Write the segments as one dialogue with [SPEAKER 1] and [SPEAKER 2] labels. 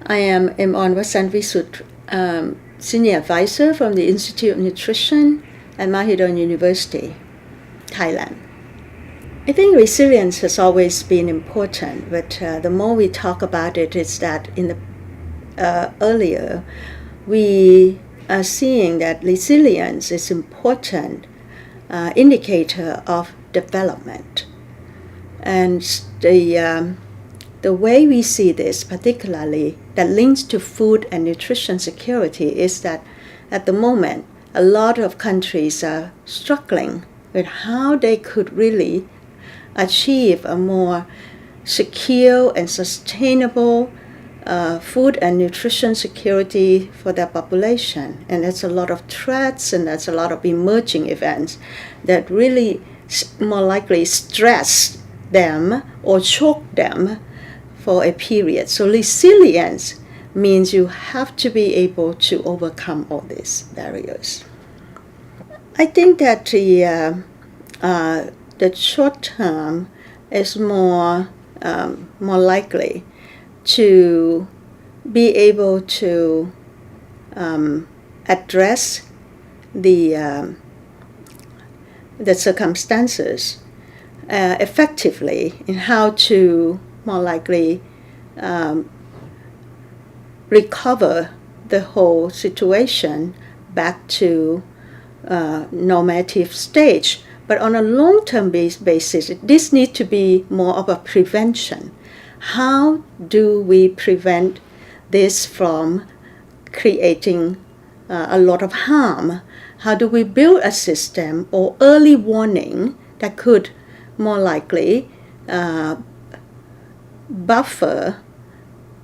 [SPEAKER 1] I am Emorn Wasantwisut, Senior Advisor from the Institute of Nutrition at Mahidol University, Thailand. I think resilience has always been important, but the more we talk about it is that in the earlier, we are seeing that resilience is important indicator of development. And the way we see this, particularly that links to food and nutrition security, is that at the moment, a lot of countries are struggling with how they could really achieve a more secure and sustainable food and nutrition security for their population. And there's a lot of threats and there's a lot of emerging events that really more likely stress them or choke them for a period. So resilience means you have to be able to overcome all these barriers. I think that the short term is more likely to be able to address the circumstances effectively in how to more likely recover the whole situation back to normative stage. But on a long-term basis, this needs to be more of a prevention. How do we prevent this from creating a lot of harm? How do we build a system or early warning that could more likely buffer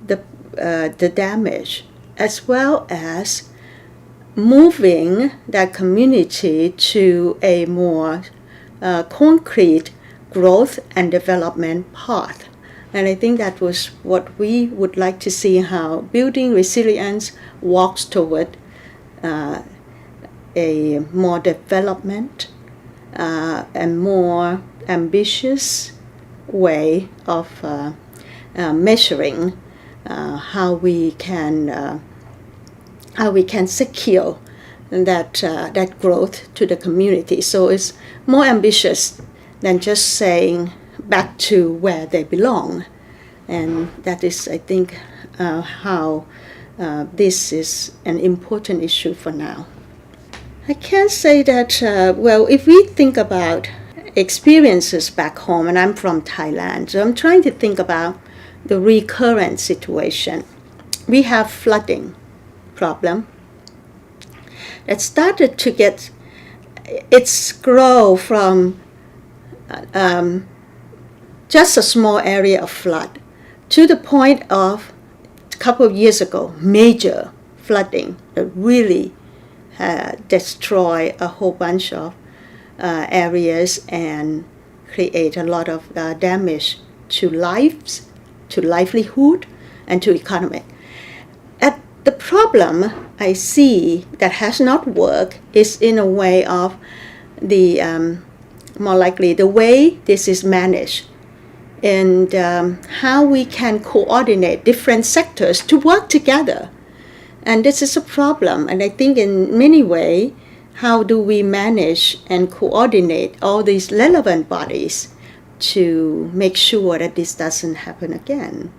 [SPEAKER 1] the damage, as well as moving that community to a more concrete growth and development path? And I think that was what we would like to see, how building resilience walks toward a more development and more ambitious way of measuring how we can secure that growth to the community. So it's more ambitious than just saying back to where they belong, and that is, I think, how this is an important issue for now. I can say that, if we think about experiences back home, and I'm from Thailand, so I'm trying to think about the recurrent situation. We have flooding problem that started to get its grow from just a small area of flood to the point of a couple of years ago, major flooding that really destroy a whole bunch of areas and create a lot of damage to lives, to livelihood, and to economic. The problem I see that has not worked is in a way of the more likely the way this is managed, and how we can coordinate different sectors to work together. And this is a problem, and I think in many ways, how do we manage and coordinate all these relevant bodies to make sure that this doesn't happen again?